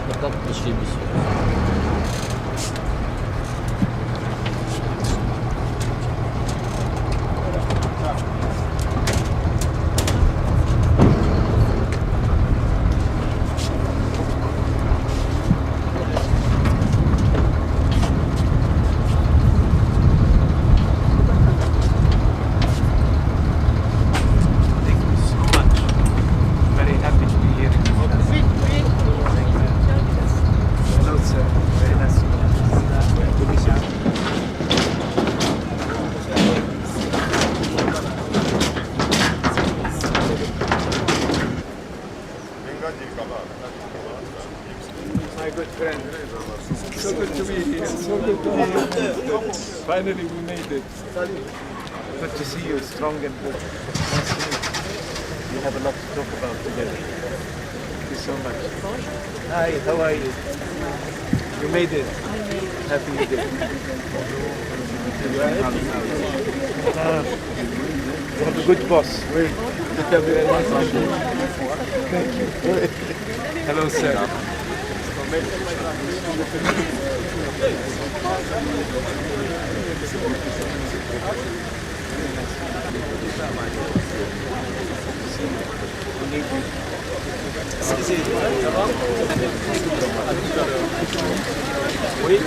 Nokta işlemiş. Thank you so much. Very happy to be here. Hello, sir. Very nice to meet you. My good friend. So good to be here. So good to be here. Finally, we made it. Good to see you, strong and good. Nice to meet you. We have a lot to talk about together. Thank you so much. Hi, how are you? You made it. Happy you did. You are happy? You have a good boss. Thank you. Hello, sir. Oui.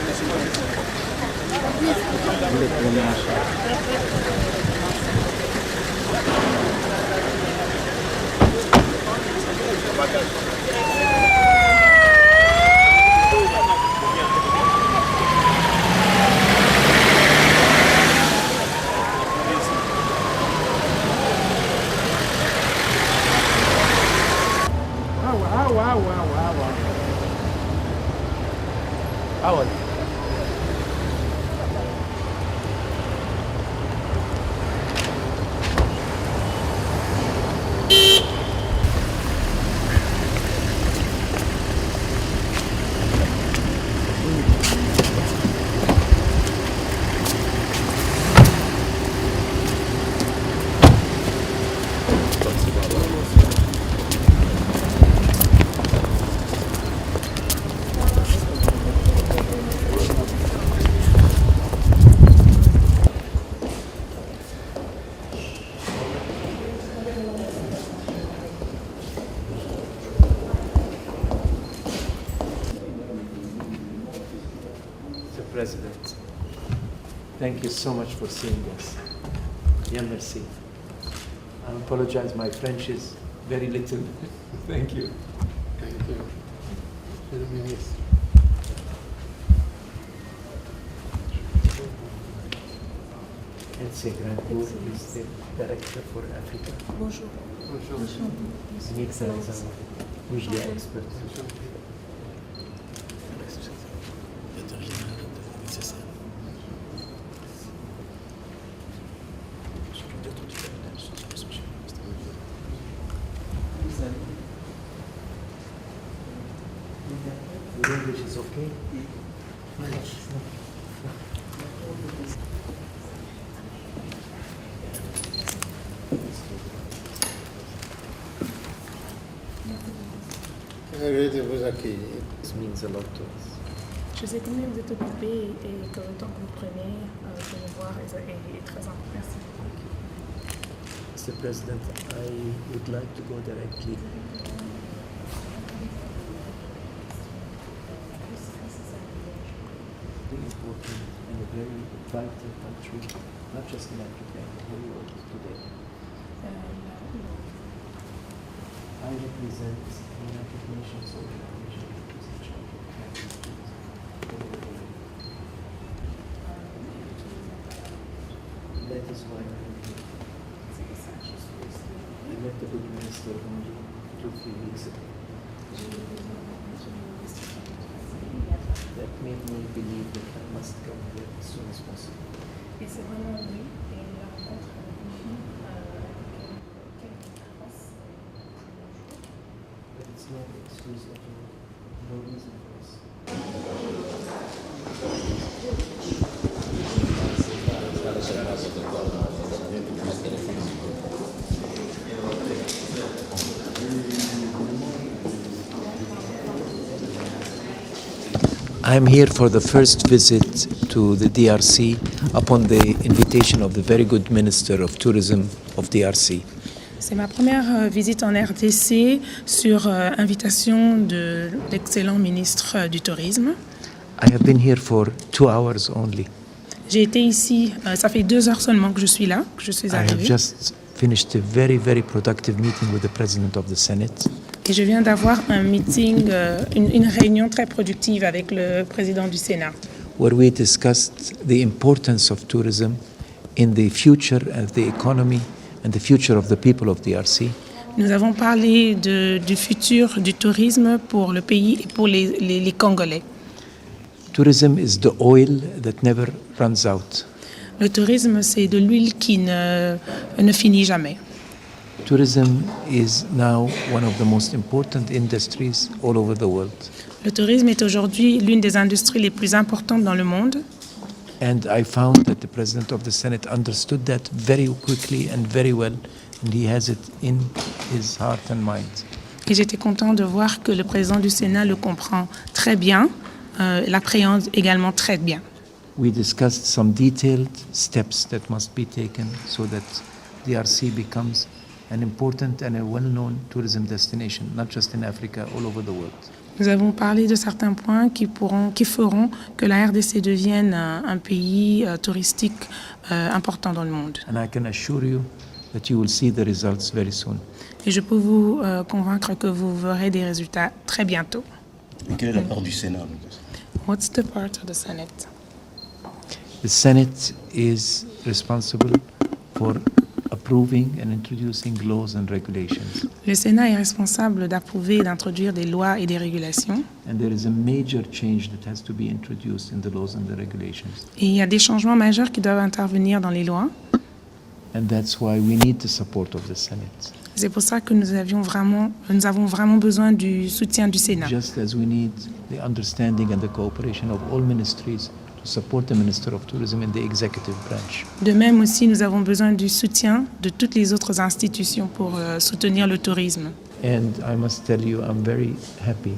أول Mr. President, thank you so much for seeing us. Bien merci. I apologize, my French is very little. Thank you. Thank you. Madame la Ministre. Elsie Grandcourt is the Director for Africa. Bonjour. Nick Salazar, media expert. Your English is okay? Heureux de vous accueillir. This means a lot to us. Je sais combien vous êtes occupé et que le temps que vous prenez de nous voir est très important. Merci. Mr. President, I would like to go directly. Very important and a very vital country, not just in Africa, in the whole world today. I represent the United Nations Organization of Children. That is why I'm here. I met the good minister only 2-3 weeks ago. That made me believe that I must come here as soon as possible. Et c'est vraiment lui et la rencontre avec lui But it's not an excuse at all. No reason for us. I'm here for the first visit to the DRC upon the invitation of the very good Minister of Tourism of DRC. C'est ma première visite en RDC sur invitation de l'excellent ministre du Tourisme. I have been here for 2 hours only. J'ai été ici, ça fait 2 heures seulement que je suis là, que je suis I have arrivée. just finished a very, very productive meeting with the President of the Senate. Et je viens d'avoir un meeting, une réunion très productive avec le président du Sénat, where we discussed the importance of tourism in the future of the economy and the future of the people of DRC. Nous avons parlé du futur du tourisme pour le pays et pour les Congolais. Tourism is the oil that never runs out. Le tourisme, c'est de l'huile qui ne finit jamais. Tourism is now one of the most important industries all over the world. Le tourisme est aujourd'hui l'une des industries les plus importantes dans le monde. And I found that the President of the Senate understood that very quickly and very well, and he has it in his heart and mind. Et j'étais content de voir que le président du Sénat le comprend très bien, l'appréhende également très bien. We discussed some detailed steps that must be taken so that DRC becomes an important and a well-known tourism destination, not just in Africa, all over the world. Nous avons parlé de certains points qui feront que la RDC devienne un pays touristique important dans le monde. And I can assure you that you will see the results very soon. Et je peux vous convaincre que vous verrez des résultats très bientôt. Et quelle est la part du Sénat? What's the part of the Senate? The Senate is responsible for approving and introducing laws and regulations. Le Sénat est responsable d'approuver et d'introduire des lois et des régulations. And there is a major change that has to be introduced in the laws and the regulations. Et il y a des changements majeurs qui doivent intervenir dans les lois. And that's why we need the support of the Senate. C'est pour ça que nous avons vraiment besoin du soutien du Sénat. Just as we need the understanding and the cooperation of all ministries to support the Minister of Tourism in the executive branch. De même aussi, nous avons besoin du soutien de toutes les autres institutions pour soutenir le tourisme. And I must tell you, I'm very happy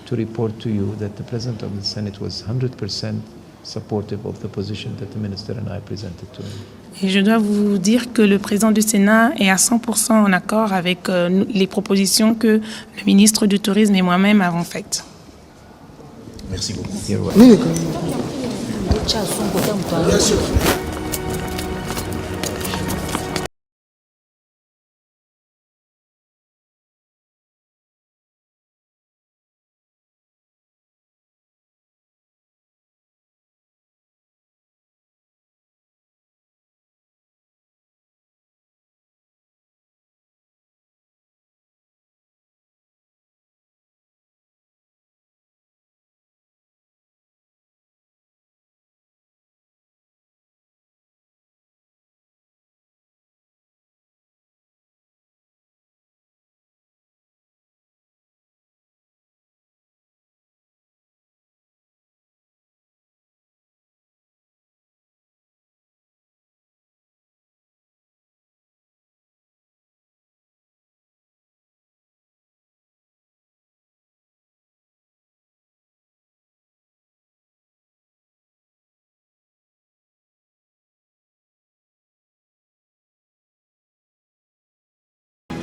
to report to you that the President of the Senate was 100% supportive of the position that the Minister and I presented to him. Et je dois vous dire que le président du Sénat est à 100% en accord avec les propositions que le ministre du Tourisme et moi-même avons faites. Merci beaucoup. You're welcome.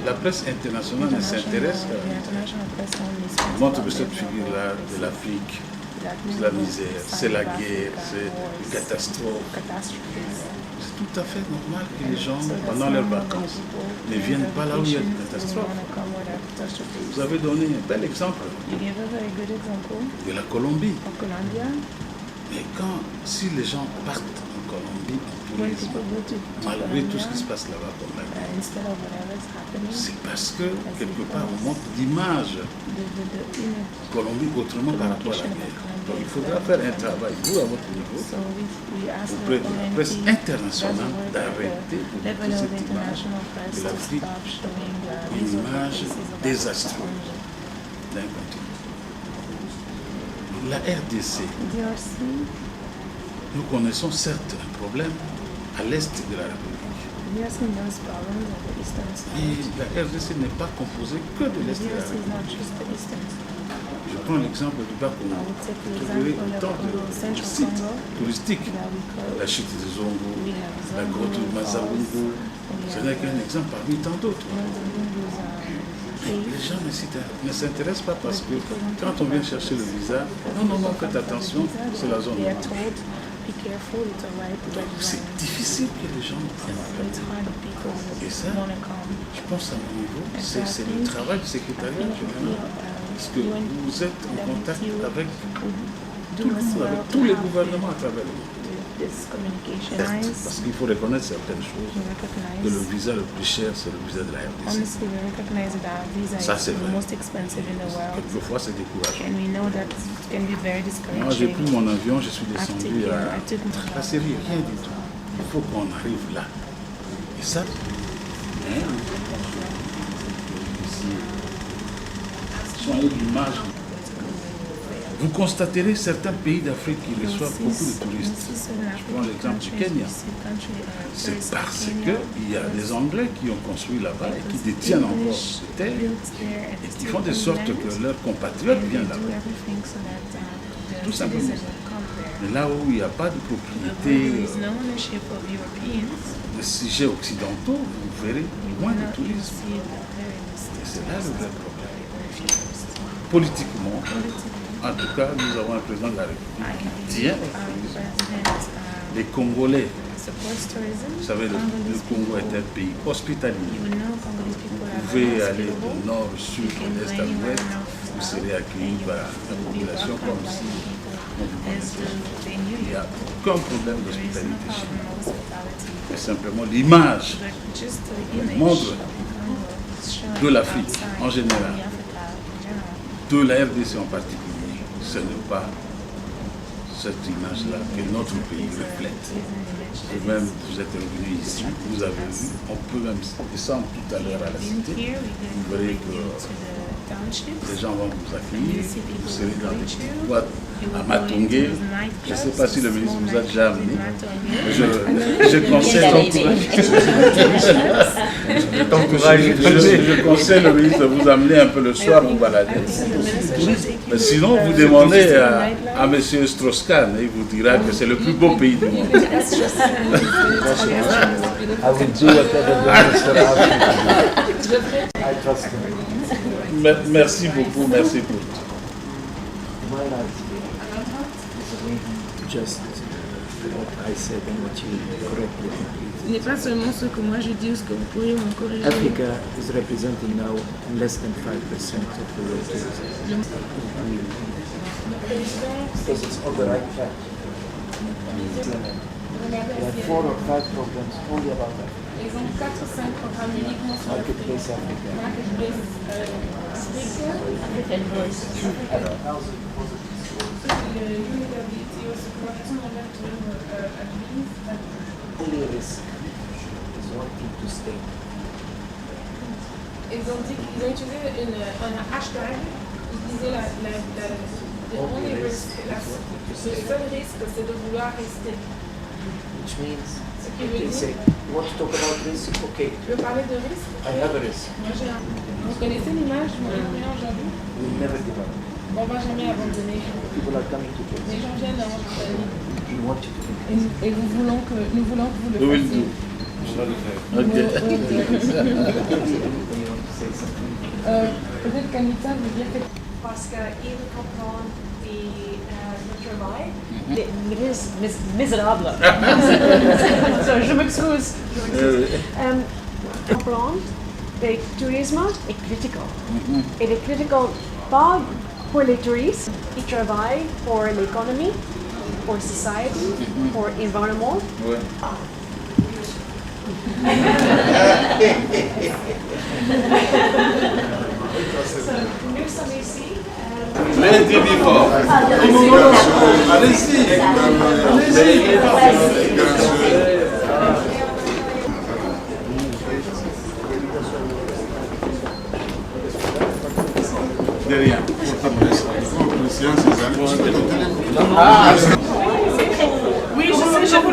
La presse internationale s'intéresse, montre que cette figure-là de l'Afrique, c'est la misère, c'est la guerre, c'est une catastrophe. C'est tout à fait normal que les gens, pendant leurs vacances, ne viennent pas là où il y a des catastrophes. Vous avez donné un bel exemple de la Colombie. Mais si les gens partent en Colombie, malgré tout ce qui se passe là-bas comme la guerre, c'est parce que quelque part on montre l'image de Colombie autrement par rapport à la guerre. Donc il faudra faire un travail, vous à votre niveau, auprès de la presse internationale, d'arrêter de montrer cette image de l'Afrique, une image désastreuse d'un continent. La RDC, nous connaissons certes un problème à l'est de la République. Mais la RDC n'est pas composée que de l'est de la République. Je prends l'exemple du Bas-Congo. Vous verrez autant de sites touristiques. La chute des Zongo, la grotte de Mazabungo. Ce n'est qu'un exemple parmi tant d'autres. Les gens ne s'intéressent pas parce que quand on vient chercher le visa, non, faites attention, c'est la zone noire. C'est difficile que les gens ne prennent pas. Et ça, je pense à mon niveau, c'est le travail du secrétariat général. Parce que vous êtes en contact avec tout le monde, avec tous les gouvernements à travers le monde. Parce qu'il faut reconnaître certaines choses. Que le visa le plus cher, c'est le visa de la RDC. Ça, c'est vrai. Quelquefois, c'est décourageant. Moi, j'ai pris mon avion, je suis descendu à la Syrie, rien du tout. Il faut qu'on arrive là. Et ça, soyez l'image. Vous constaterez certains pays d'Afrique qui reçoivent beaucoup de touristes. Je prends l'exemple du Kenya. C'est parce qu'il y a des Anglais qui ont construit là-bas et qui détiennent encore ces terres et qui font de sorte que leurs compatriotes viennent là-bas. Tout simplement. Mais là où il n'y a pas de propriété de sujets occidentaux, vous verrez moins de tourisme. Et c'est là le vrai problème. Politiquement, en tout cas, nous avons un président de la République qui tient. Les Congolais, vous savez, le Congo est un pays hospitalier. Vous pouvez aller du nord au sud, de l'est à l'ouest, vous serez accueillis par la population comme si on vous connaissait. Il n'y a aucun problème d'hospitalité chez nous. C'est simplement l'image qu'on montre de l'Afrique en général, de la RDC en particulier. Ce n'est pas cette image-là que notre pays reflète. Et même, vous êtes revenu ici, vous avez vu, on peut même descendre tout à l'heure à la cité. Vous verrez que les gens vont vous accueillir, vous serez dans des boîtes à Matongé. Je ne sais pas si le ministre vous a déjà amené. Je conseille le ministre de vous amener un peu le soir vous balader. Mais sinon, vous demandez à M. Strauss-Kahn et il vous dira que c'est le plus beau pays du monde. Merci beaucoup, merci pour tout. Just what I said and what you correctly completed. Ce n'est pas seulement ce que moi je dis ou ce que vous pourriez me corriger. Africa is representing now less than 5% of the world tourism. Because it's on the right track. There are 4 or 5 programs only about Africa. Ils ont 4 ou 5 programmes uniquement sur Marketplace Africa. Marketplace African Voice. Only risk is wanting to stay. Ils ont utilisé un hashtag, ils disaient the only risk, le seul risque c'est de vouloir rester. Which means, Ce qui veut they dire, say, you want to talk about risk? Okay, tu veux parler de risque? I have a risk. Moi j'ai un. Vous connaissez l'image, mon client aujourd'hui? We'll never give up. On va jamais abandonner. People are coming to Les Kenya. gens viennent en Australie. We want you to continue. Et nous voulons que vous le We will fassiez. do. Okay. Peut-être qu'Anita veut dire que... Parce qu'il comprend le travail des misérables. Je m'excuse. Comprendre le tourisme est critiqué. Et le critiqué pas pour les touristes, ils travaillent pour l'économie, pour la société, pour l'environnement. Ouais. Nous sommes ici. Lundi before. Allez-y. De rien. Oui, je sais, je vous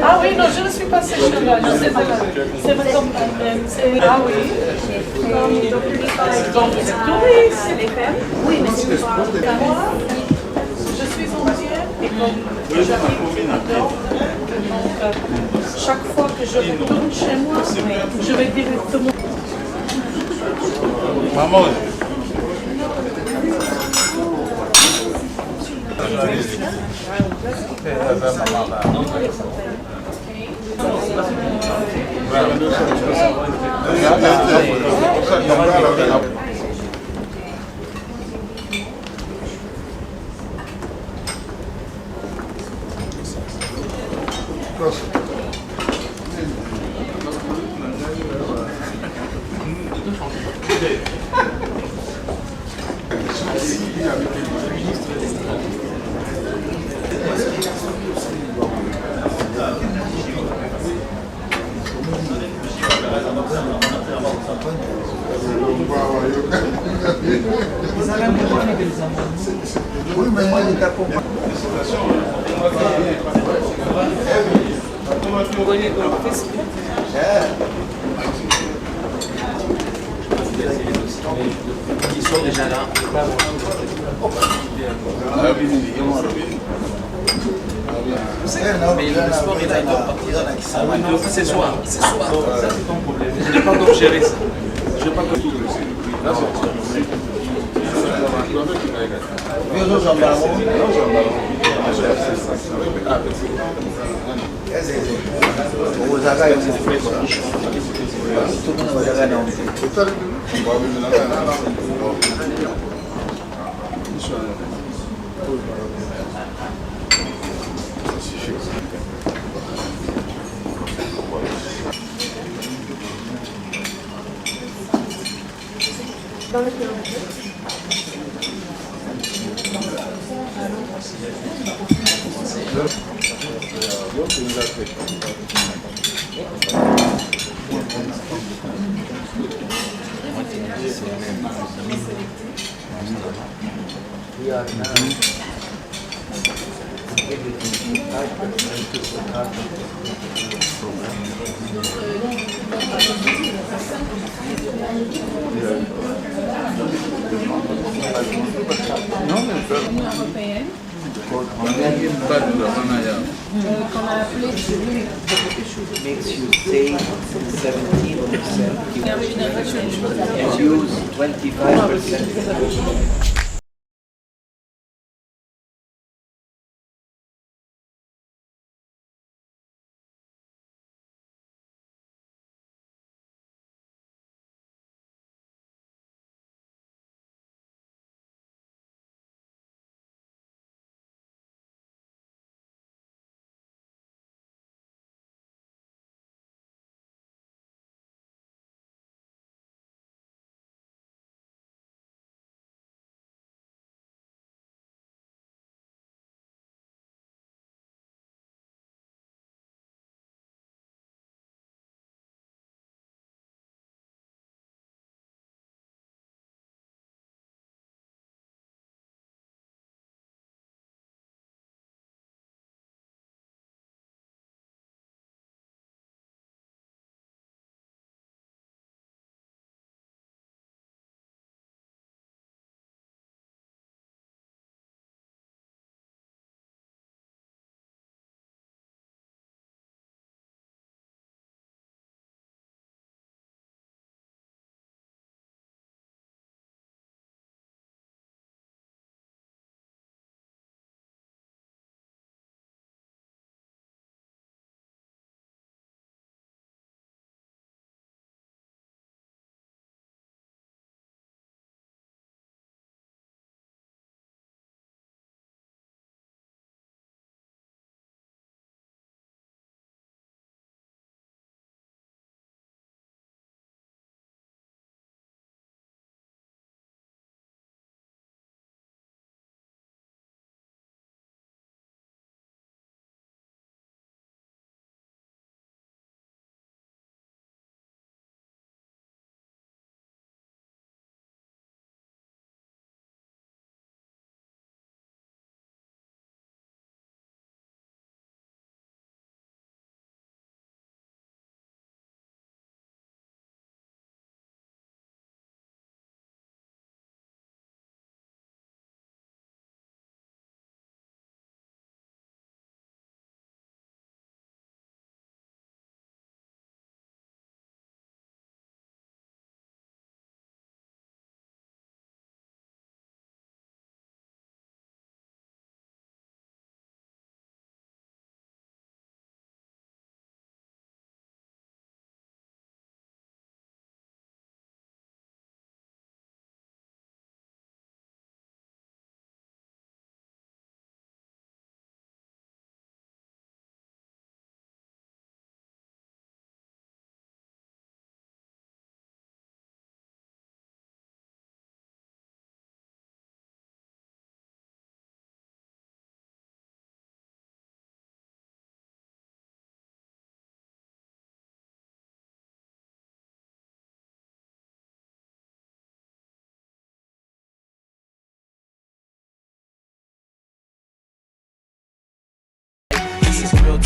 Ah oui, non, je ne suis pas sécheuse-là. C'est votre problème. Ah oui. Donc, c'est touriste. Oui, mais c'est pas. Moi, je suis ancienne et comme j'habite dedans, donc chaque fois que je retourne chez moi, je vais directement. Maman. Ils sont déjà là. Mais le sport il a une partie dans la qui s'en va. C'est soir. C'est soir. Ça c'est ton problème. Je n'ai pas encore géré ça. Je n'ai pas encore tout. Dans le kilomètre. We are now everything 5% to the L'Union européenne, qu'on a appelée makes you save 17% and use 25%.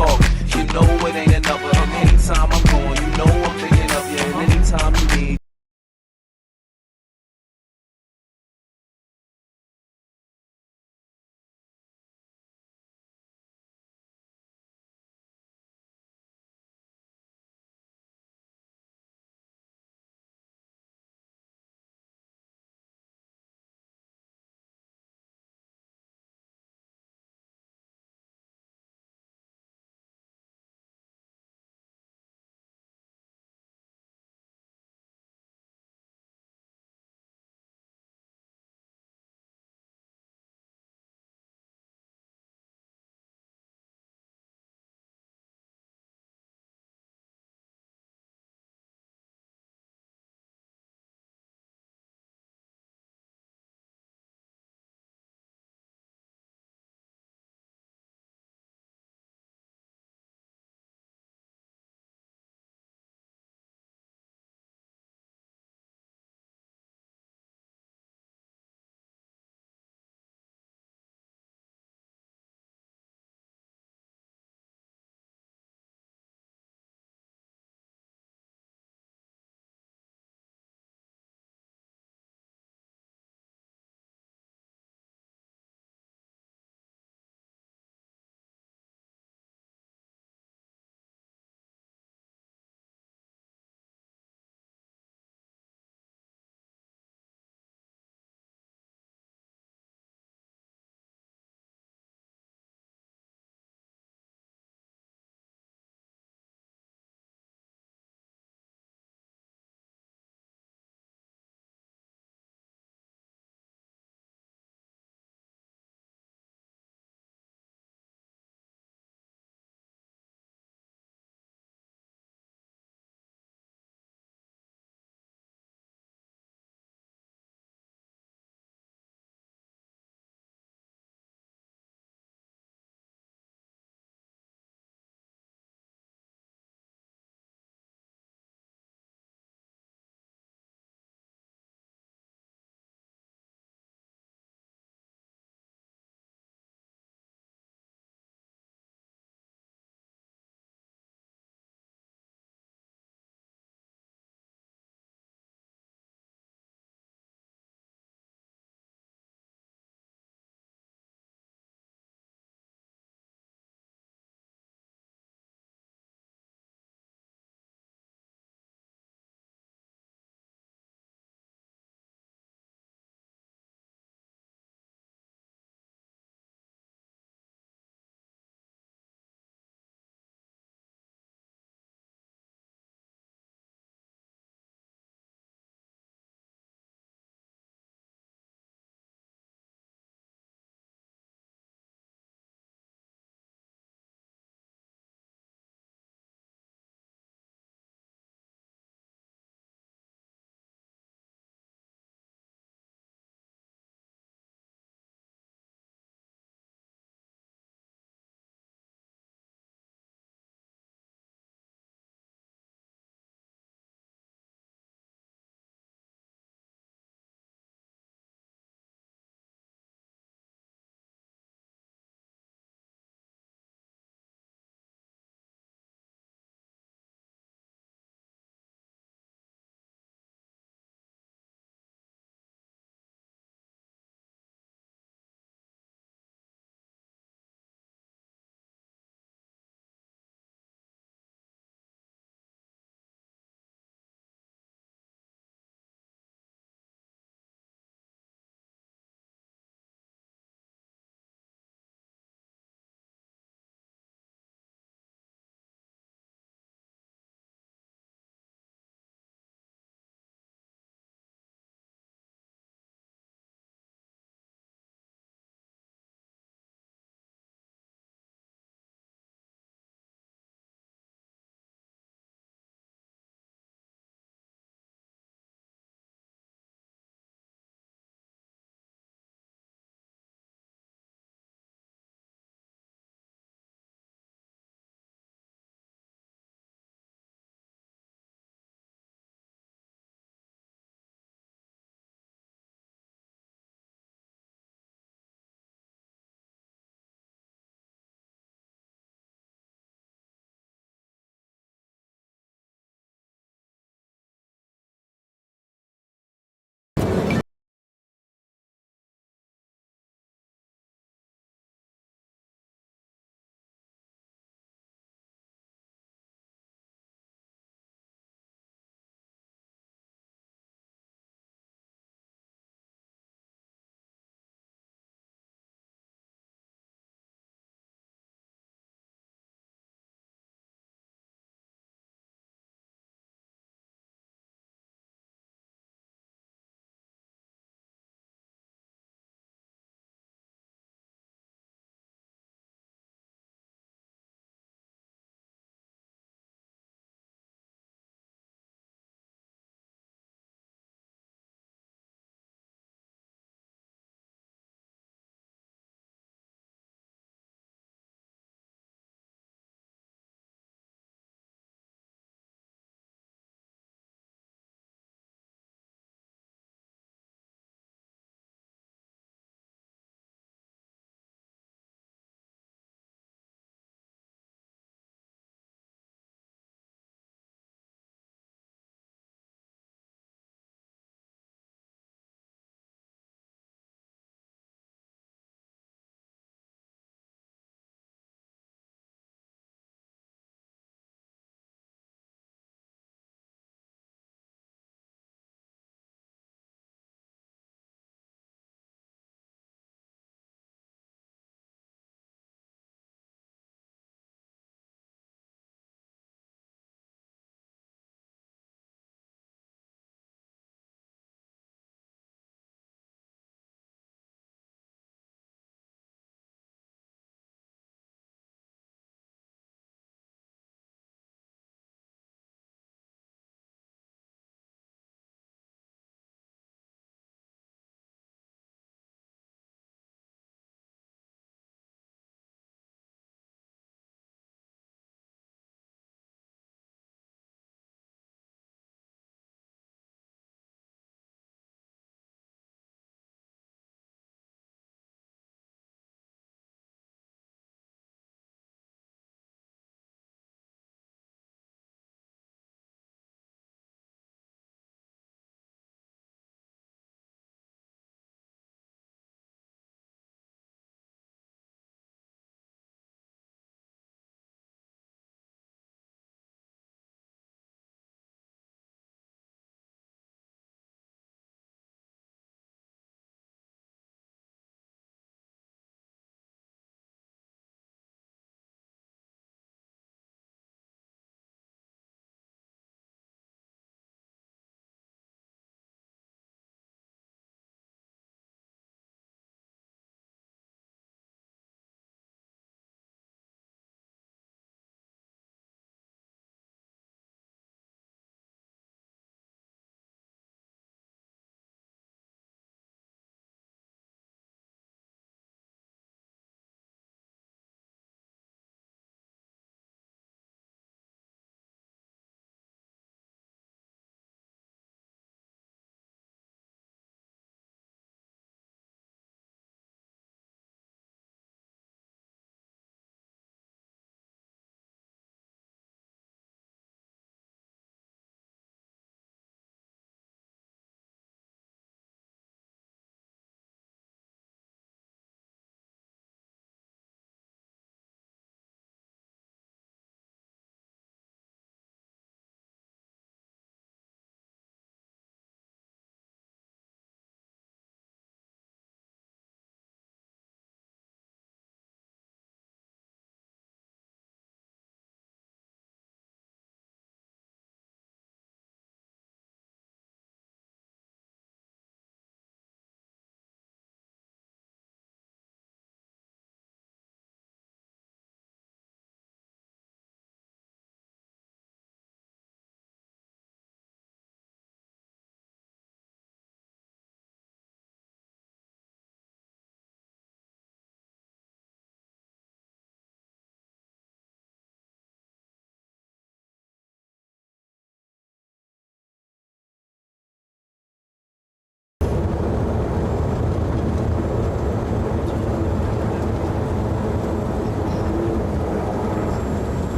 talk. You know it ain't another. And anytime I'm gone, you know I'm thinking of you. And anytime you need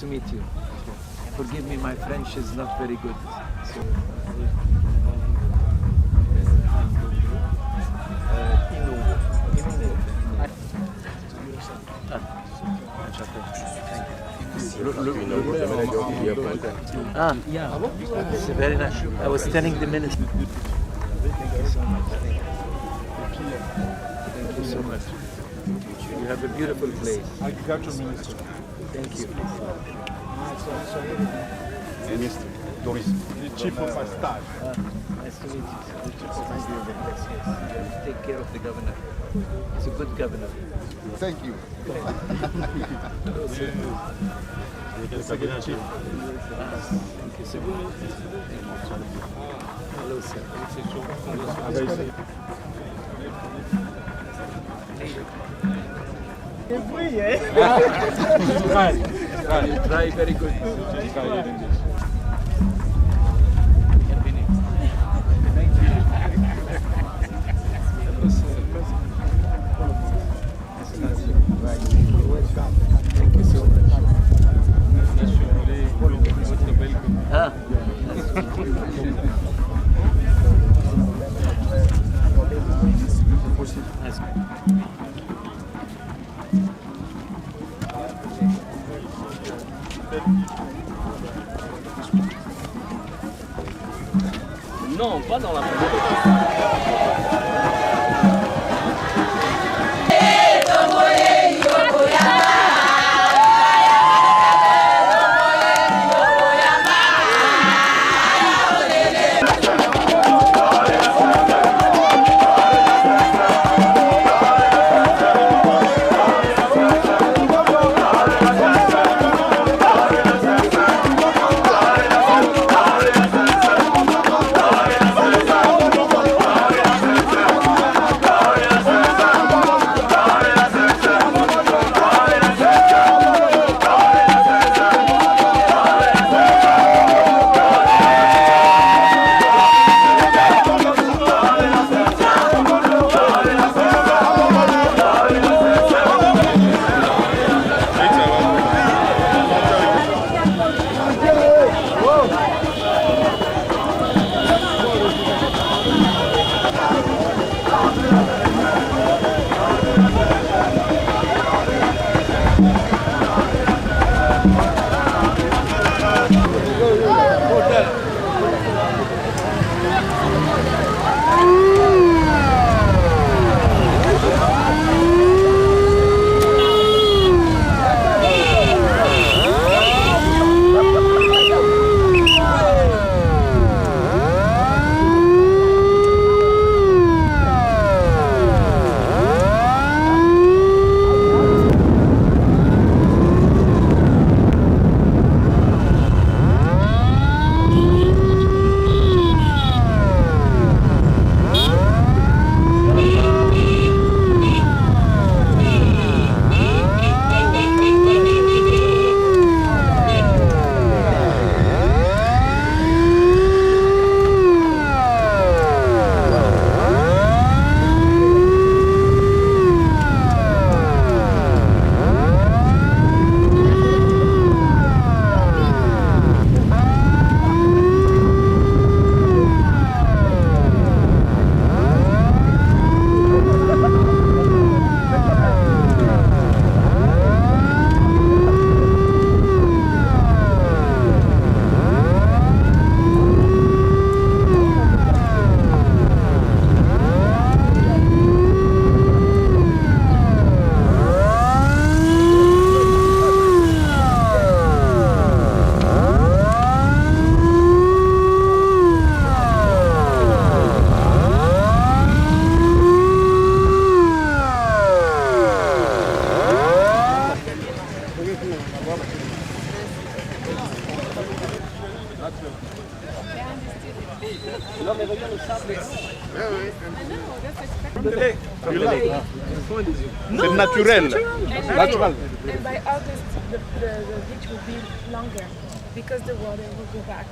to meet you. Forgive me, my French is not very good. So, yeah, it's very nice. I was telling the minister. Thank you so much. You have a beautiful place. Agriculture Minister. Thank you. Minister. Doris. The chief of my staff. Nice to meet you. Yes. Take care of the governor. He's a good governor. Thank you. Thank you so much. Hello, sir. You try very good. Thank you so much. Non, pas dans la C'est naturel. Natural. And by August, the beach will be longer because the water will go back.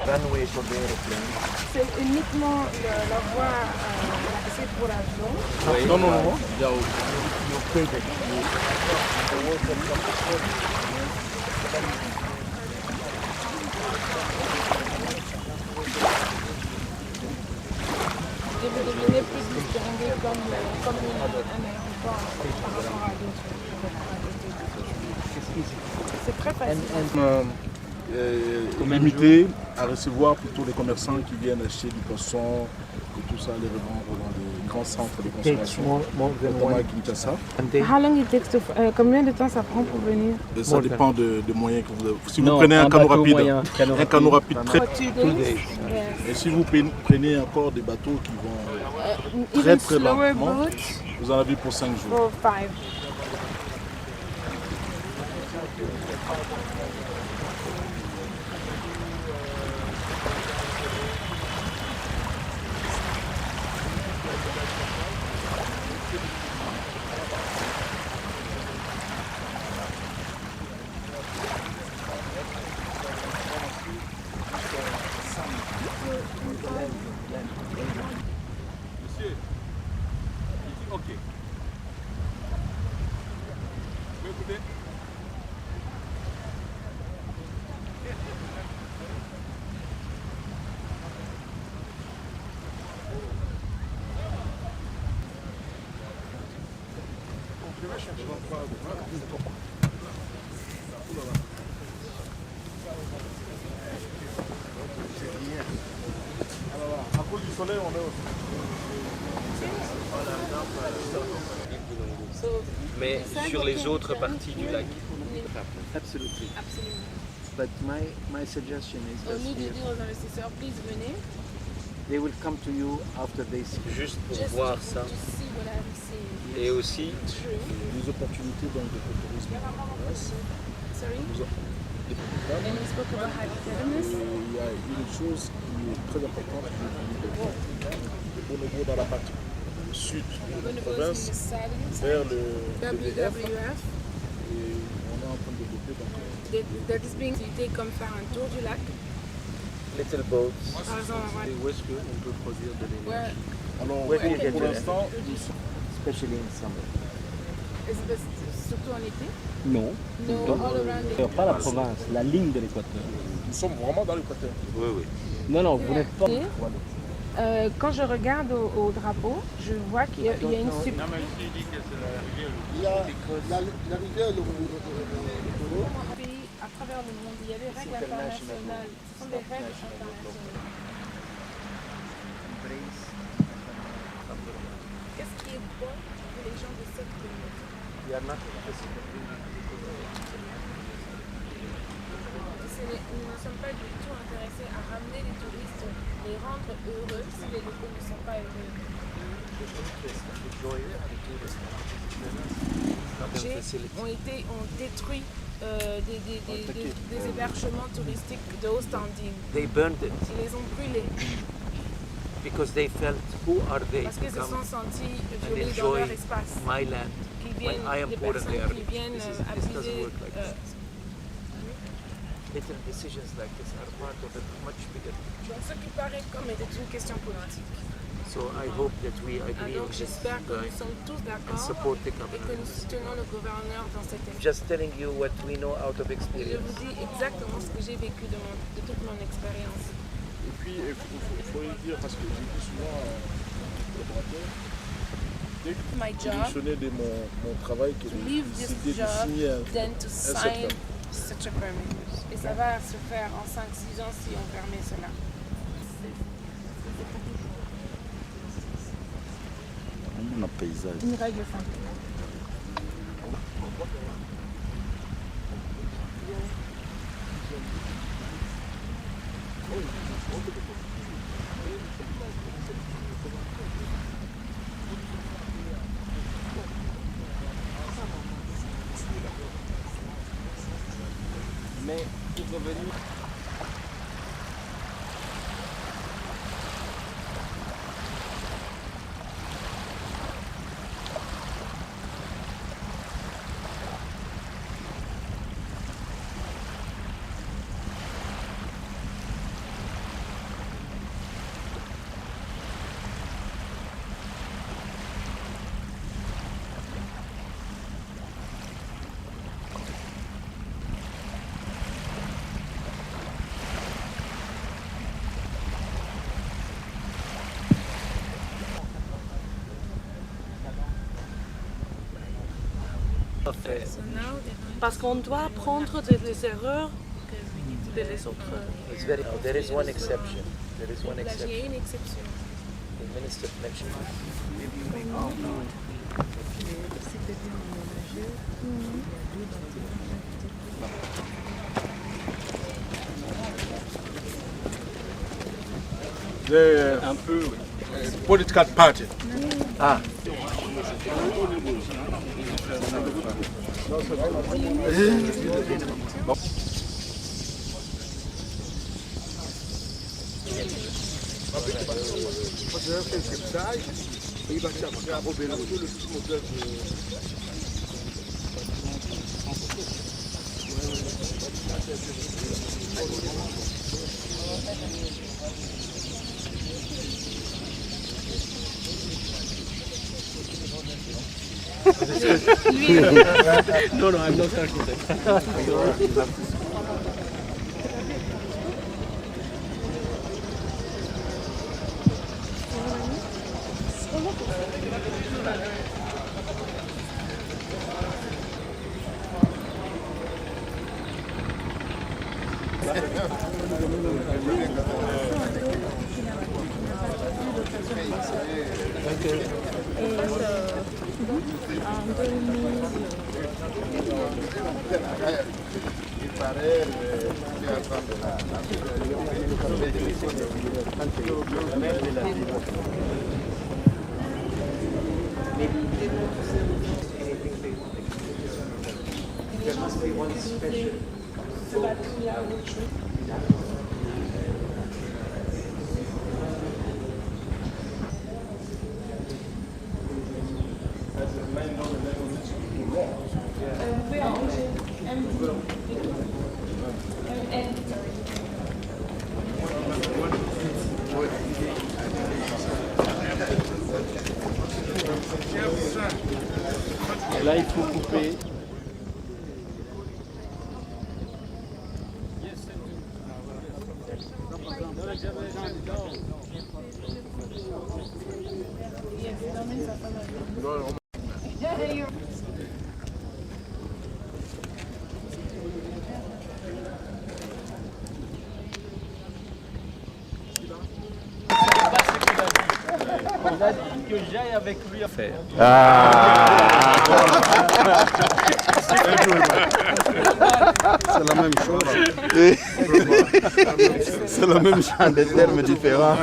runway for the aeroplane. C'est uniquement la voie c'est pour l'avion. Non, non, non. Il y a Et vous devenez plus distingué comme un aéroport par rapport à d'autres. C'est très facile. limité à recevoir plutôt les commerçants qui viennent acheter du poisson et tout ça, les revendre dans les grands centres de consommation, notamment à Kinshasa. How long it takes to, combien de temps ça prend pour venir? Et ça dépend des moyens que vous avez. Si vous prenez un canot rapide, très et si vous prenez encore des bateaux qui vont très très lentement, vous en avez pour 5 jours. Mais sur les autres parties du lac. Absolutely. But my suggestion is that aux investisseurs, please venez. they will come to you after they see. Juste pour voir ça. See what I'm seeing. Et aussi, Des opportunités donc de tourisme. Sorry? And we spoke about hypothalamus. Il y a une chose qui est très importante au niveau dans la partie sud de la province, vers le WF, et on est en train de développer donc, That is being l'idée comme faire un tour du lac. little boats. Par exemple, Et où est-ce qu'on peut produire de l'énergie? alors Where do you get pour your l'instant, Especially in summer. surtout en été. Non. No, all around Pas la province, la ligne de l'équateur. nous sommes vraiment dans l'équateur. Oui, oui. Non, non, vous n'êtes pas. Quand je regarde au drapeau, je vois qu'il y a une Il y a la rivière, le pays à travers le monde, il y a des règles internationales. Ce sont des règles internationales. Qu'est-ce qui est bon pour les gens de cette communauté? Nous ne sommes pas du tout intéressés à ramener les touristes, les rendre heureux si les locaux ne sont pas heureux. Ont détruit des hébergements touristiques de haut standing. They burned it Ils les ont brûlés because they felt, who are they parce to qu'ils se come sont sentis and violés dans enjoy leur espace. my land Qui when viennent, I am les poor and they personnes are qui rich? viennent This doesn't abuser. work like this. Little decisions like this are part of a much bigger picture. Donc ce qui paraît comme était une question politique. So I hope that we agree Alors on this j'espère que line nous sommes tous and d'accord support the et que government. nous soutenons le gouverneur dans cette émission. Just telling you what we know out of Je experience. vous dis exactement ce que j'ai vécu de toute mon expérience. Et puis il faut le dire parce que j'ai dit souvent aux collaborateurs, dès que My j'ai job, mentionné de mon travail qui to leave this c'était de job, signer then to un sign secteur. such a permit. Et ça va se faire en 5-6 ans si on permet cela. Un paysage. Une règle simple. Mais pour revenir. Parce qu'on doit apprendre des erreurs des autres. There is one exception. There is one Il y a exception. une exception. The minister mentioned Un peu, political party. Ah. No, I'm not architect. There must be one special. Et là, il faut couper. On a dit que j'aille avec lui à faire. C'est la même chose. C'est la même chose, des termes différents.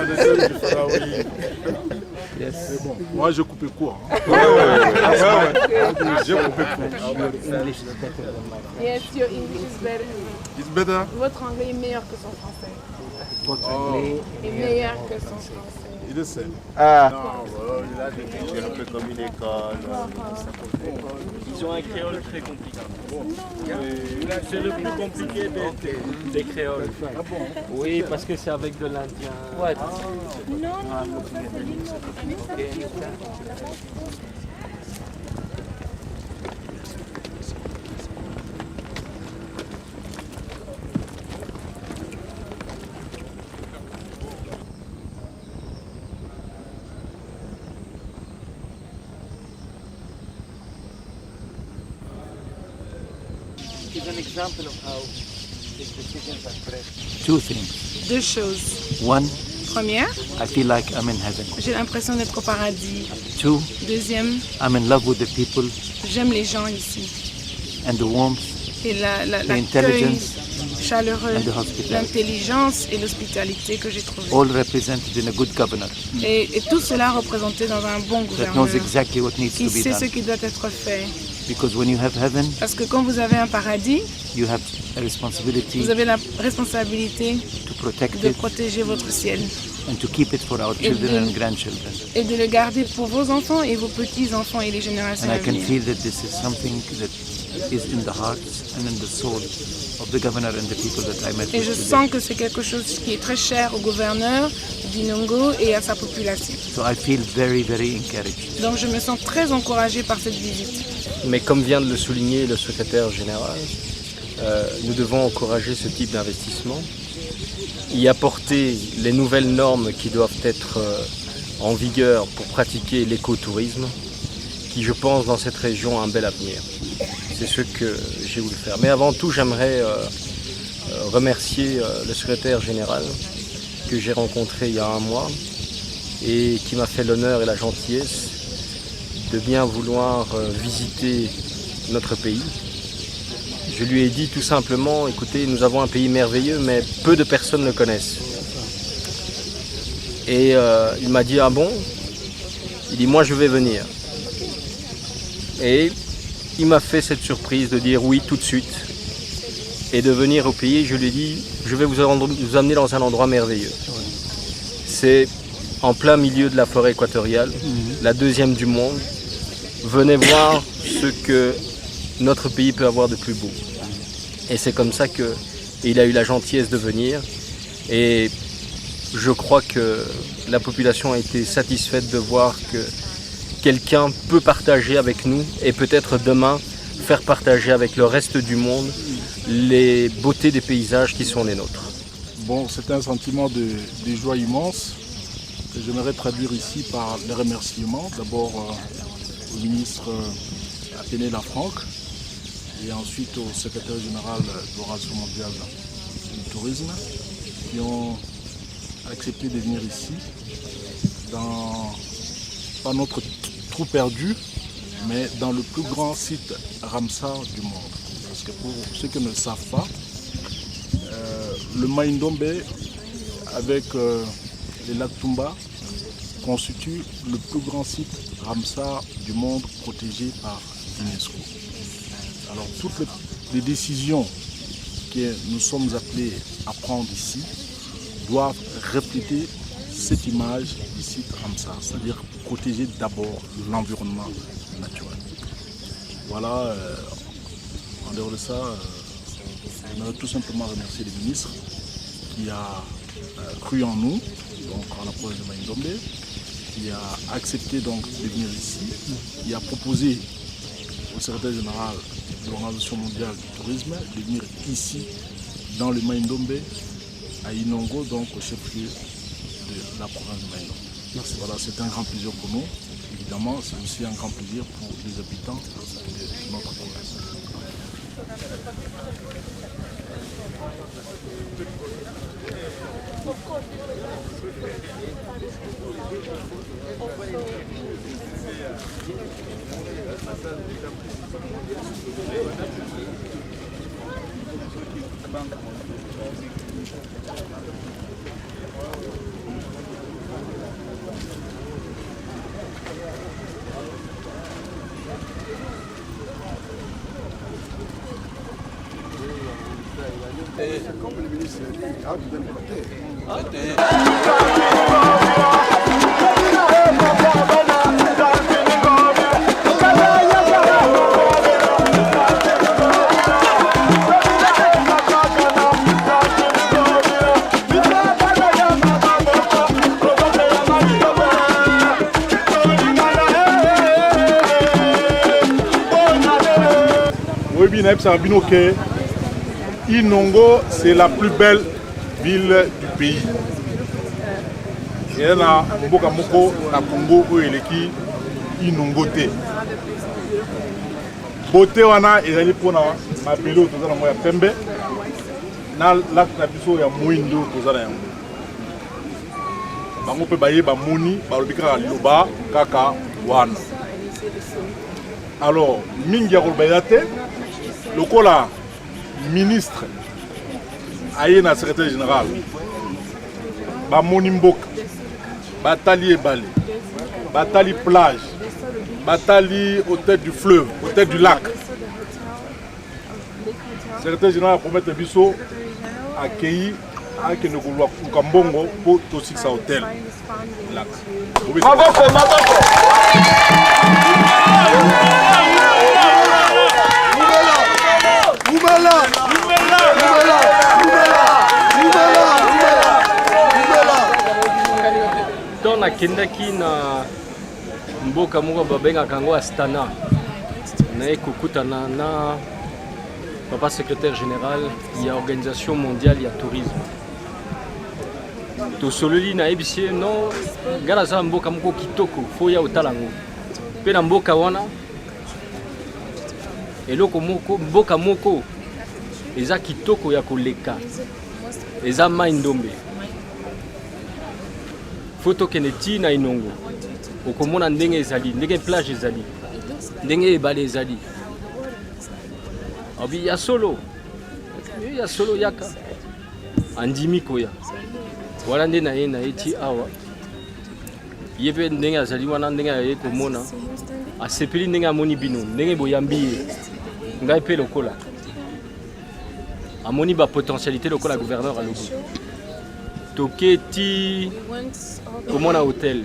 C'est bon. Moi, je coupais court. J'ai coupé court. Yes, your English is better. It's better. Votre anglais est meilleur que son français. Votre anglais Est meilleur que son français. Il est seul. Il a des cultures un peu comme une école. Ils ont un créole très compliqué. C'est le plus compliqué des créoles. Oui, parce que c'est avec de l'indien. What? Give an example of how these decisions are pressed. Two things. Deux choses. One, Première, I feel like I'm in heaven. j'ai l'impression d'être au paradis. Two, Deuxième, I'm in love with the people j'aime les gens ici. and the warmth Et l'accueil intelligence chaleureux, and the hospitality. l'intelligence et l'hospitalité que j'ai trouvé. all represented in a good governor Et tout cela représenté dans un bon that knows gouverneur exactly what needs qui to be sait ce done. qui doit être fait. Because when you have heaven, Parce que quand vous avez un paradis, you have a responsibility vous avez la responsabilité to protect de it protéger votre ciel and to keep it for our Et children de- and grandchildren. et de le garder pour vos enfants et vos petits-enfants et les générations And à I can venir. feel that this is something that is in the hearts and in the soul of the governor and the people that I met Et with je today. sens que c'est quelque chose qui est très cher au gouverneur d'Inongo et à sa population. So I feel very, very encouraged. Donc je me sens très encouragée par cette visite. Mais comme vient de le souligner le secrétaire général, nous devons encourager ce type d'investissement, y apporter les nouvelles normes qui doivent être en vigueur pour pratiquer l'écotourisme qui, je pense, dans cette région a un bel avenir. C'est ce que j'ai voulu faire. Mais avant tout, j'aimerais remercier le secrétaire général que j'ai rencontré il y a un mois et qui m'a fait l'honneur et la gentillesse de bien vouloir visiter notre pays. Je lui ai dit tout simplement, écoutez, nous avons un pays merveilleux, mais peu de personnes le connaissent. Et il m'a dit, ah bon? Il dit, moi je vais venir. Et il m'a fait cette surprise de dire oui tout de suite et de venir au pays. Je lui ai dit, je vais vous amener dans un endroit merveilleux. C'est en plein milieu de la forêt équatoriale, la deuxième du monde. Venez voir ce que notre pays peut avoir de plus beau. Et c'est comme ça qu'il a eu la gentillesse de venir. Et je crois que la population a été satisfaite de voir que quelqu'un peut partager avec nous et peut-être demain faire partager avec le reste du monde les beautés des paysages qui sont les nôtres. Bon, c'est un sentiment de joie immense que j'aimerais traduire ici par les remerciements. D'abord au ministre Apene Lafranc et ensuite au secrétaire général de l'Organisation mondiale du tourisme qui ont accepté de venir ici dans notre trou perdu, mais dans le plus grand site Ramsar du monde. Parce que pour ceux qui ne le savent pas, le Maïndombe avec les lacs Tumba constitue le plus grand site Ramsar du monde protégé par l'UNESCO. Alors toutes les décisions que nous sommes appelés à prendre ici doivent refléter cette image du site Ramsar, c'est-à-dire protéger d'abord l'environnement naturel. Voilà, en dehors de ça, j'aimerais tout simplement remercier le ministre qui a cru en nous, donc en la province de Maïndombe, qui a accepté donc de venir ici, qui a proposé au secrétaire général de l'Organisation mondiale du tourisme de venir ici dans le Maïndombe, à Inongo, donc au chef-lieu de la province de Maïndombe. Voilà, c'est un grand plaisir pour nous. Évidemment, c'est aussi un grand plaisir pour les habitants de notre province. Inongo, c'est la plus belle ville du pays. Il y a Mboka Moko, na Congo, où il est Inongo te. Beauté wana ezali pona mabelo tozana moya pembe na lac na biso ya moindo tozana yango. Bango pe baye ba moni ba lobika loba kaka wana. Alors mingi ya kolobela te lokola ministre aye na secrétaire général bamoni mboka batali ebale batali plage batali au tête du fleuve au tête du lac secrétaire général promettre biso accueilli akende kolwa kambongo po tosikisa hôtel lac Dans nakendaki na mboka moko babengaka yango Astana naye kokutana na papa secrétaire général ya organisation mondiale ya tourisme tosololi na ebisi non ngala za mboka moko kitoko foya otala ngo Mpe na mboka wana eloko moko mboka moko eza kitoko ya koleka eza mai ndombe. Faut tokende ti na inongo okomona ndenge ezali, ndenge plage ezali, ndenge ebale ezali. Abi ya solo yaka andimi koya wala nde na ye ti awa ye mpe ndenge azali wana ndenge aye komona asepeli ndenge amoni bino ndenge boyambi ye ngai mpe lokola amoni bapotentialité lokola gouverneur alobi toke ti komona hotel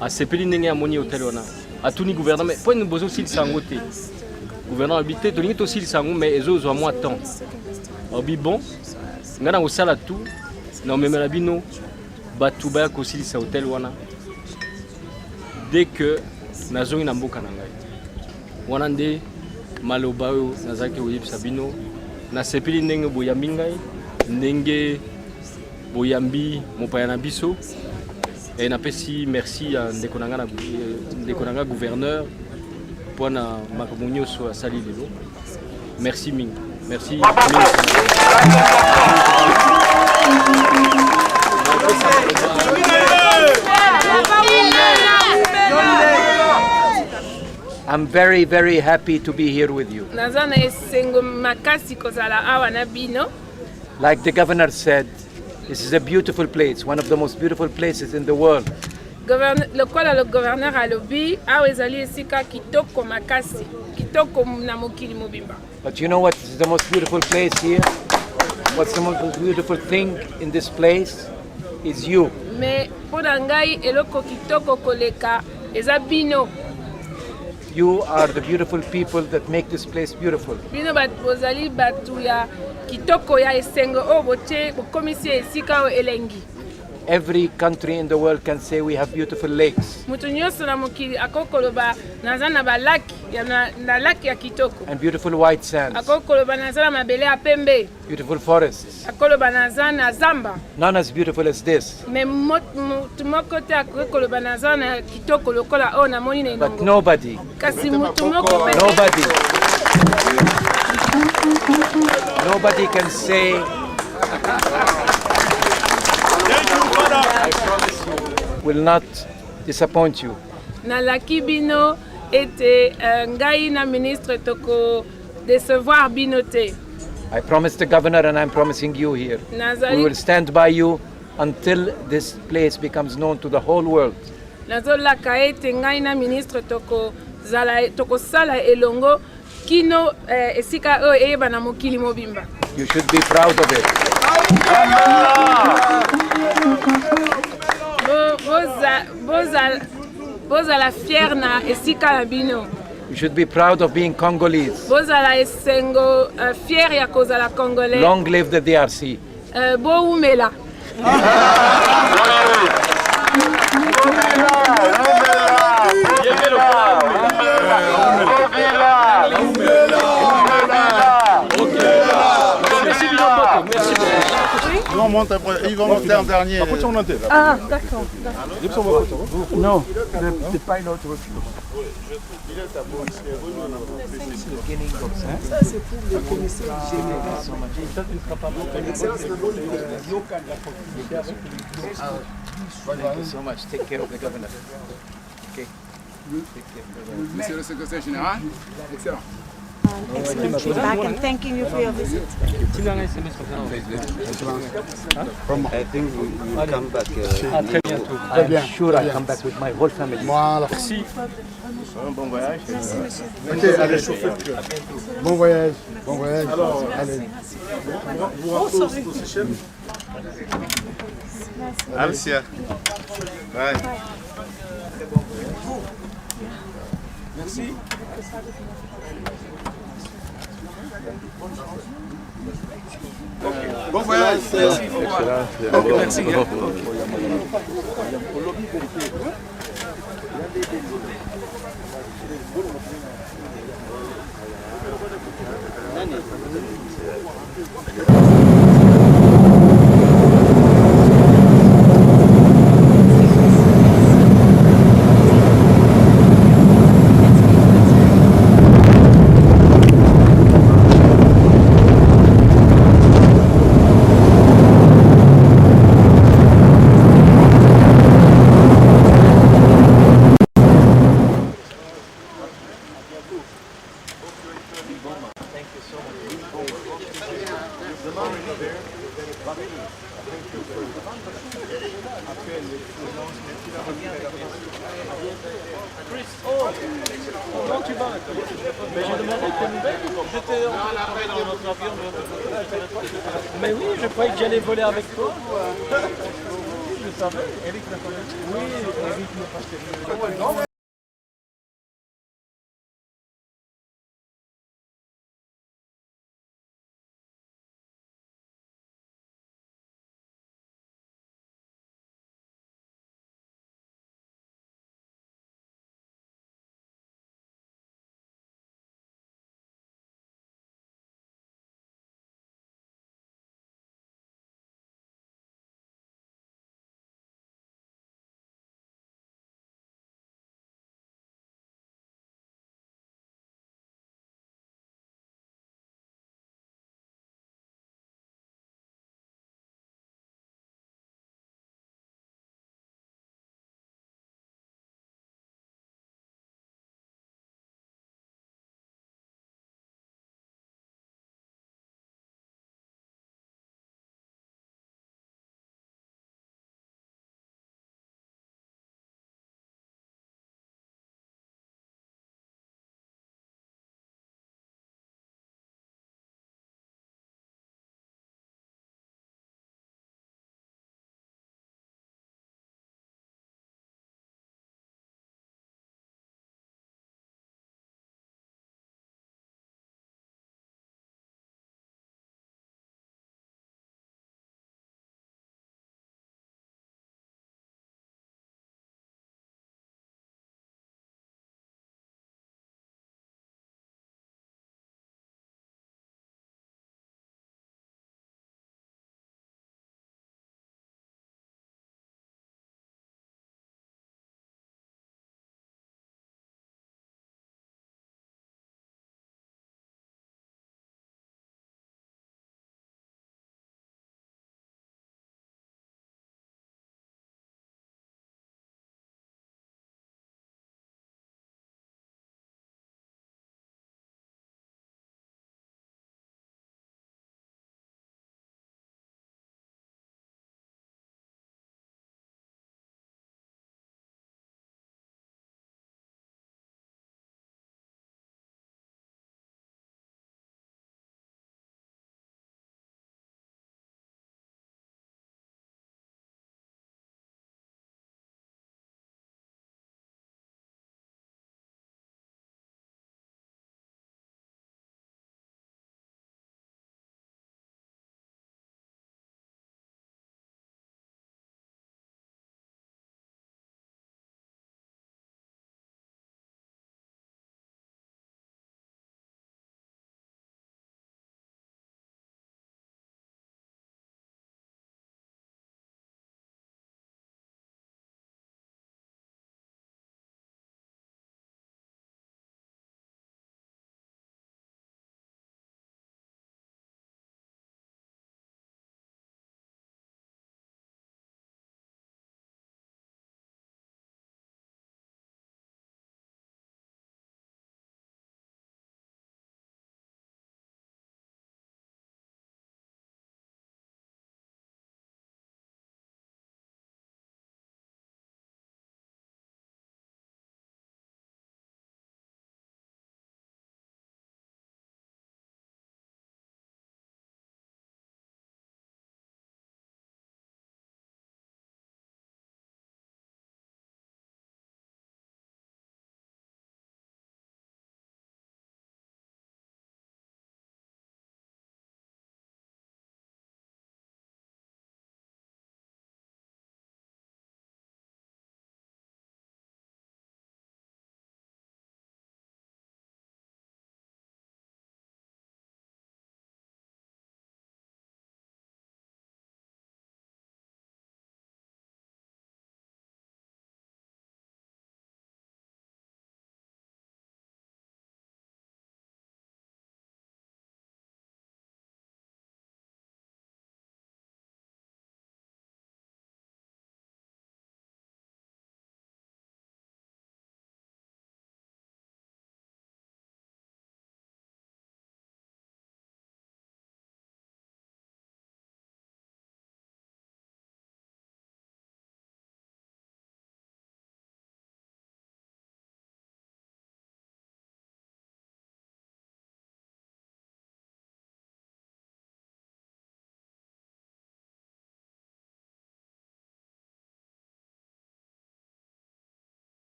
asepeli ndenge amoni hotel wana atuni gouverneur mais mpo bozosilisa yango te gouverneur alobi te tolingi tosilisa yango mais ezozwa mwa temps alobi bon ngai na kosala tout na omemela bino bato baya kosilisa hotel wana dès que nazongi na mboka na ngai wana nde maloba oyo nazalaki koyebisa bino nasepeli ndenge boyambi ngai ndenge boyambi mopaya na biso e napesi merci ya ndeko na nga gouverneur mpona makambo nyonso asali lelo merci mingi merci I'm very, very happy to be here with you. Like the governor said, this is a beautiful place, one of the most beautiful places in the world. Le gouverneur a lobby, But you know what is the most beautiful place here? What's the most beautiful thing in this place is you. You are the beautiful people that make this place beautiful. Every country in the world can say we have beautiful lakes. And beautiful white sands. Beautiful forests. None as beautiful as this. But nobody can say, I promise you, will not disappoint you. Nalaki bino ete ngai na ministre toko décevoir bino te. I promised the governor and I'm promising you here. We will stand by you until this place becomes known to the whole world. Nazolaka ete ngai na ministre toko sala elongo kino esika oyo eyeba na mokili mobimba. You should be proud of it. Bozala fier na esika na bino. You should be proud of being Congolese. Bozala esengo fier ya kozala congolais. Long live the DRC. Bo umela. Ils vont monter en dernier. Ah, d'accord. No, the pilot refused. Ça, c'est pour le commissaire général. Thank you so much. Take care of the governor. Okay. Monsieur le secrétaire général, excellent. Excellent feedback and thanking you for your visit. I think we will come back. Très bientôt. I'm sure I'll come back with my whole family. Merci. Bon voyage. Ok, allez, chauffez. Bon voyage. Bon voyage. Alors, allez. Alcia. Bye. Merci. Bon voyage. Merci. Comment tu vas? Mais j'ai demandé tes nouvelles. J'étais dans notre avion, mais oui, je croyais que j'allais voler avec toi. Je savais. Eric l'a connu. Oui, Eric n'est pas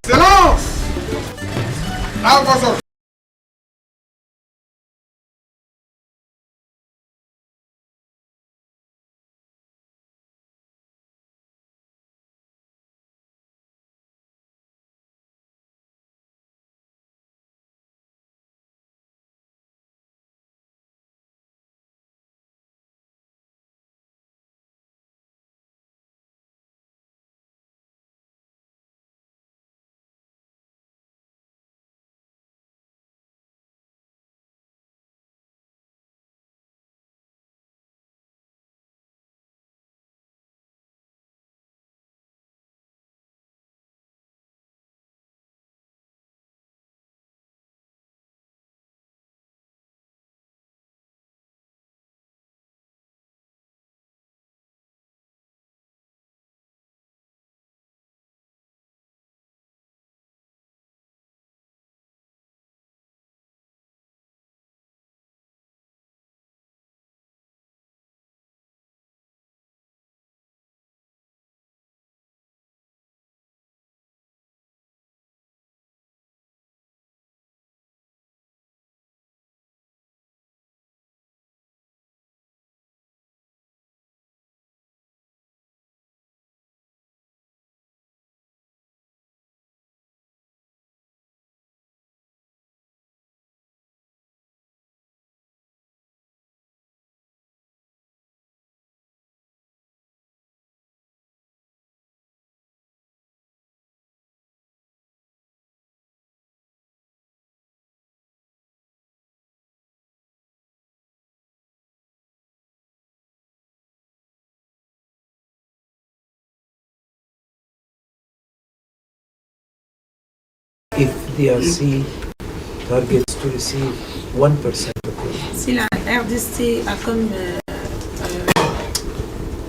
Silence! À vos ordres. If DRC targets to receive 1% of it, Si la RDC a comme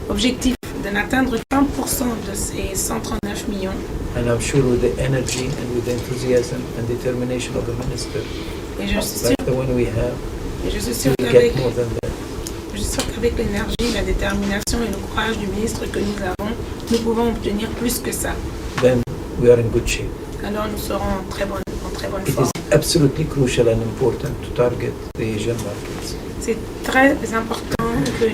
objectif d'atteindre 1% de ces 139 millions, and I'm sure with the energy and with the enthusiasm and determination of the minister, et je suis like the one we have, sûr we'll qu'avec get more than that. l'énergie, la détermination et le courage du ministre que nous avons, nous pouvons obtenir plus que ça. Then we are in good shape. Alors nous serons en très bonne It forme. is absolutely crucial and important to target the Asian markets. C'est très important que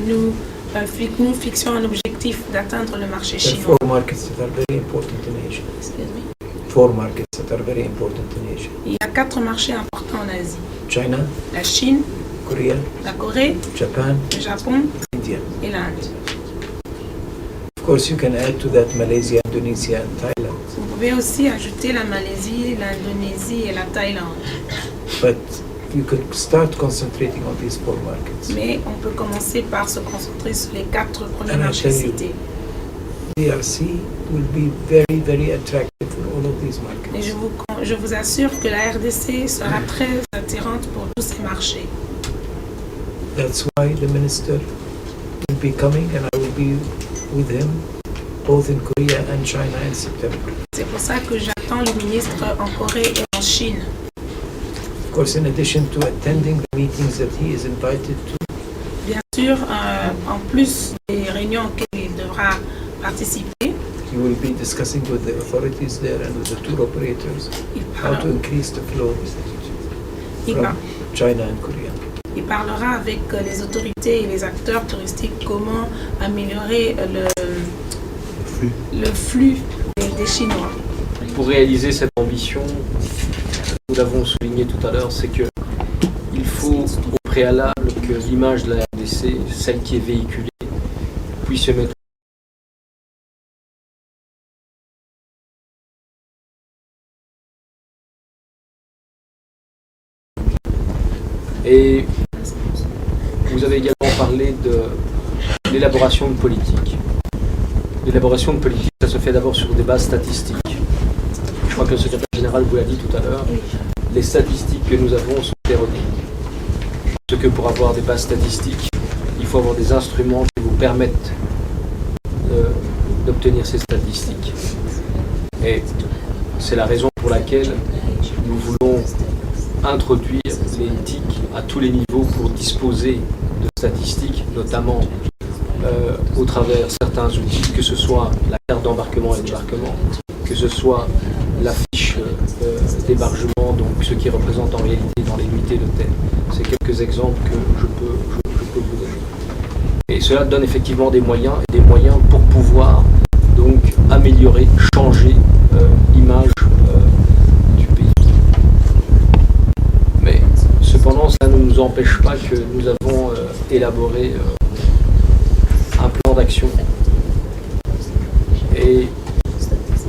nous fixions un objectif d'atteindre le marché There are chinois. 4 markets that are very important in Asia. Excuse me. 4 markets that are very important in Asia. Il y a 4 marchés importants en Asie. China, La Chine, Korea, la Corée, Japan, le Japon India. et l'Inde. Of course, you can add to that Malaysia, Indonesia, and Thailand. Vous pouvez aussi ajouter la Malaisie, l'Indonésie et la Thaïlande. But you could start concentrating on these 4 markets. Mais on peut commencer par se concentrer sur les 4 premiers And I marchés tell you, cités. DRC will be very, very attractive for all of these markets. Et je vous assure que la RDC sera très attirante pour tous ces marchés. That's why the minister will be coming and I will be with him both in Korea and China in September. C'est pour ça que j'attends le ministre en Corée et en Chine. Of course, in addition to attending the meetings that he is invited to, Bien sûr, en plus des réunions auxquelles il devra participer, he will be discussing with the authorities there and with the tour operators how to increase the flow il, from par- China and Korea. il parlera avec les autorités et les acteurs touristiques comment améliorer le flux des Chinois. Pour réaliser cette ambition, nous l'avons souligné tout à l'heure, c'est que il faut au préalable que l'image de la RDC, celle qui est véhiculée, puisse se mettre et vous avez également parlé de l'élaboration de politique. L'élaboration de politique, ça se fait d'abord sur des bases statistiques. Je crois que le secrétaire général vous l'a dit tout à l'heure. Les statistiques que nous avons sont erronées. Ce que pour avoir des bases statistiques, il faut avoir des instruments qui vous permettent d'obtenir ces statistiques. Et c'est la raison pour laquelle nous voulons introduire l'éthique à tous les niveaux pour disposer de statistiques, notamment au travers certains outils, que ce soit la carte d'embarquement et débarquement, que ce soit la fiche d'hébergement, donc ce qui représente en réalité dans les nuitées d'hôtel. C'est quelques exemples que je peux vous donner. Et cela donne effectivement des moyens pour pouvoir donc améliorer, changer l'image du pays. Mais cependant, cela ne nous empêche pas que nous avons élaboré un plan d'action. Et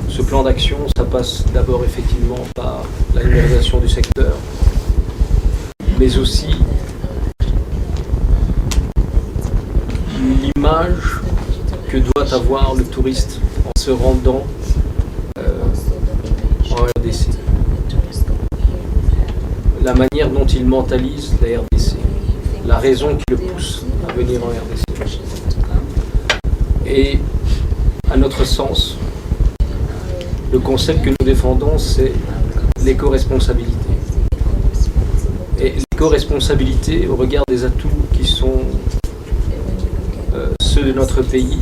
ce plan d'action, ça passe d'abord effectivement par la numérisation du secteur, mais aussi l'image que doit avoir le touriste en se rendant en RDC. La manière dont il mentalise la RDC, la raison qui le pousse à venir en RDC. Et à notre sens, le concept que nous défendons, c'est l'éco-responsabilité. Et l'éco-responsabilité, au regard des atouts qui sont ceux de notre pays,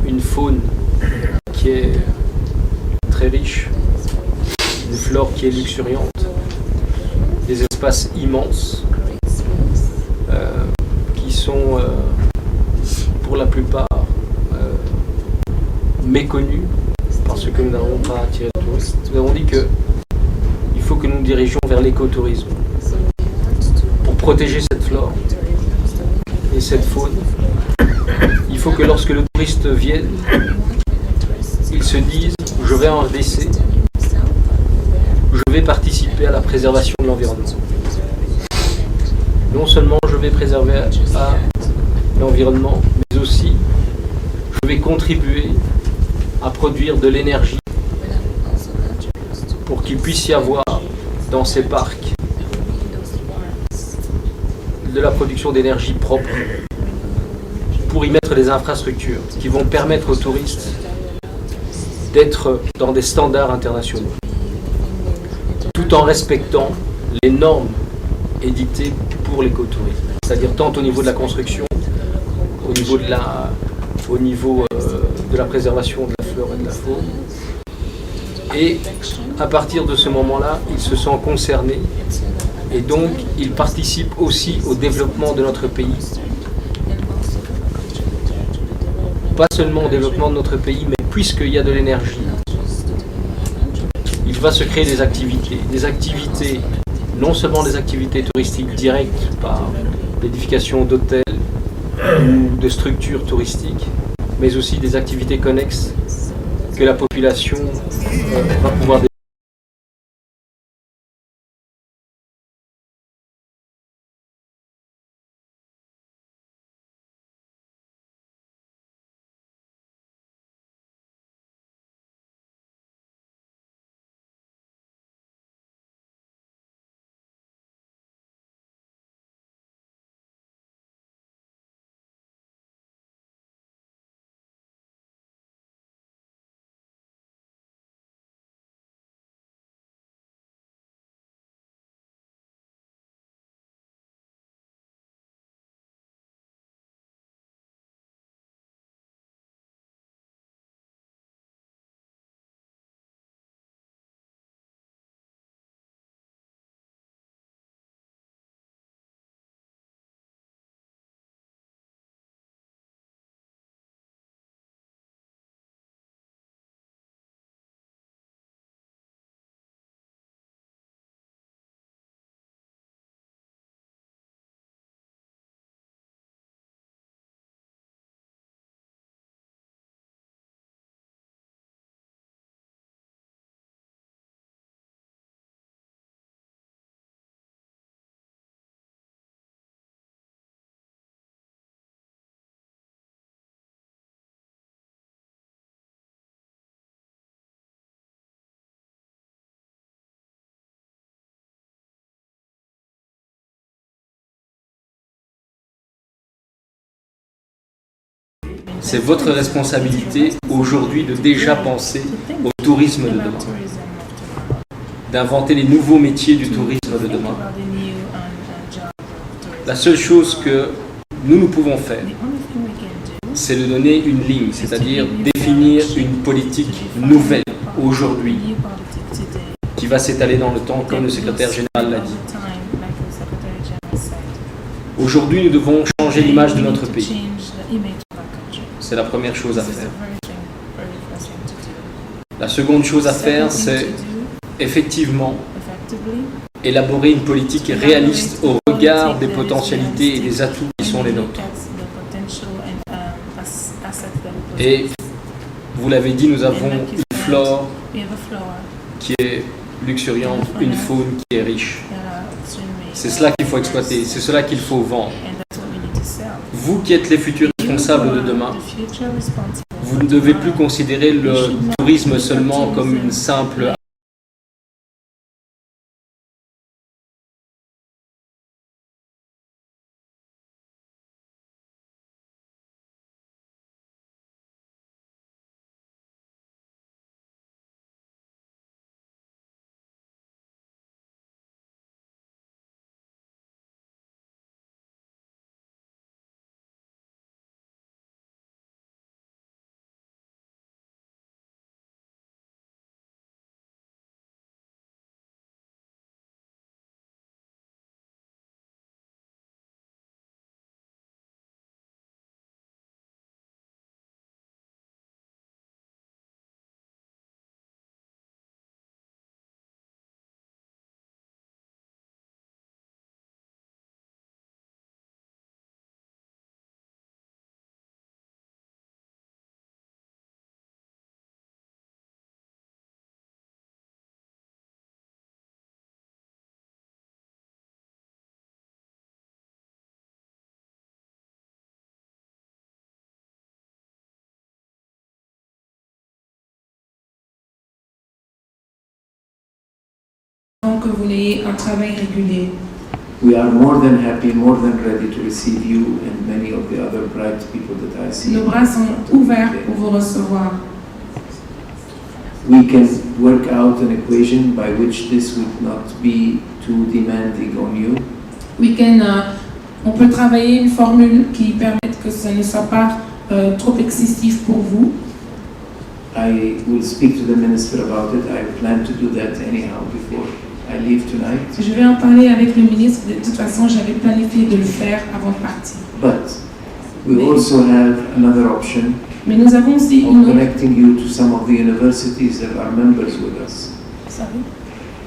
une faune qui est très riche, une flore qui est luxuriante, des espaces immenses qui sont pour la plupart méconnus parce que nous n'avons pas attiré de touristes. Nous avons dit qu'il faut que nous nous dirigions vers l'écotourisme pour protéger cette flore et cette faune. Il faut que lorsque le touriste vienne, il se dise « je vais en RDC, je vais participer à la préservation de l'environnement ». Non seulement je vais préserver à l'environnement, mais aussi je vais contribuer à produire de l'énergie pour qu'il puisse y avoir dans ces parcs de la production d'énergie propre, pour y mettre des infrastructures qui vont permettre aux touristes d'être dans des standards internationaux, tout en respectant les normes éditées pour l'écotourisme, c'est-à-dire tant au niveau de la construction, au niveau de la préservation de la flore et de la faune. Et à partir de ce moment-là, ils se sentent concernés et donc ils participent aussi au développement de notre pays. Pas seulement au développement de notre pays, mais puisqu'il y a de l'énergie, il va se créer des activités, non seulement des activités touristiques directes par l'édification d'hôtels ou de structures touristiques, mais aussi des activités connexes que la population va pouvoir développer. C'est votre responsabilité aujourd'hui de déjà penser au tourisme de demain. d'inventer les nouveaux métiers du tourisme de demain. La seule chose que nous pouvons faire, c'est de donner une ligne, c'est-à-dire définir une politique nouvelle aujourd'hui, qui va s'étaler dans le temps, comme le secrétaire général l'a dit. Aujourd'hui, nous devons changer l'image de notre pays. C'est la première chose à faire. La seconde chose à faire, c'est effectivement élaborer une politique réaliste au regard des potentialités et des atouts qui sont les nôtres. Et vous l'avez dit, nous avons une flore qui est luxuriante, une faune qui est riche. C'est cela qu'il faut exploiter, c'est cela qu'il faut vendre. Vous qui êtes les futurs responsables de demain, vous ne devez plus considérer le tourisme seulement comme une simple que vous ayez un travail régulier. We are more than happy, more than ready to receive you and many of the other bright people that I see. Nos bras sont ouverts pour vous recevoir. We can work out an equation by which this would not be too demanding on you. On peut travailler une formule qui permette que ce ne soit pas trop excessif pour vous. I will speak to the minister about it. I plan to do that anyhow before I leave tonight. Je vais en parler avec le ministre. De toute façon, j'avais planifié de le faire avant de partir. But we also have another option Mais nous avons aussi of connecting you to some of the universities that are members with us. Sorry?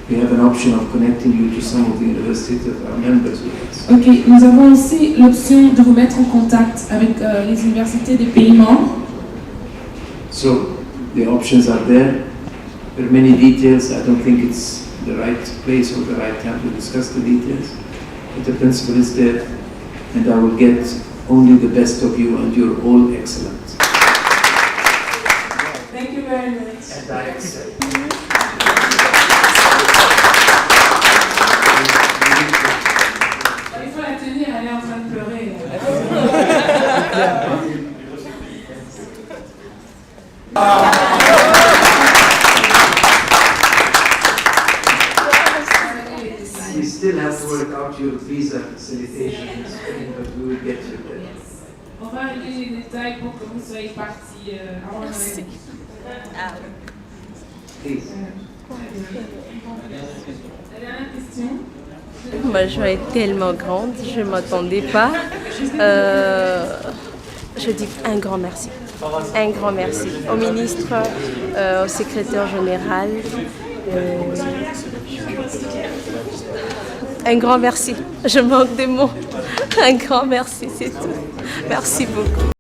We have an option of connecting you to some of the universities that are members with us. Ok, nous avons aussi l'option de vous mettre en contact avec les universités des pays membres. So the options are there. There are many details. I don't think it's the right place or the right time to discuss the details. But the principle is there, and I will get only the best of you, and you're all excellent. Thank you very much. And I accept. Il faut la tenir, elle est en train de pleurer. We still have to work out your visa facilitation, but we will get you there. On va régler les détails pour que vous soyez partis avant Noël. Please. La dernière question. Ma joie est tellement grande, je ne m'attendais pas. Je dis un grand merci. Un grand merci au ministre, au secrétaire général. Un grand merci. Je manque de mots. Un grand merci, c'est tout. Merci beaucoup.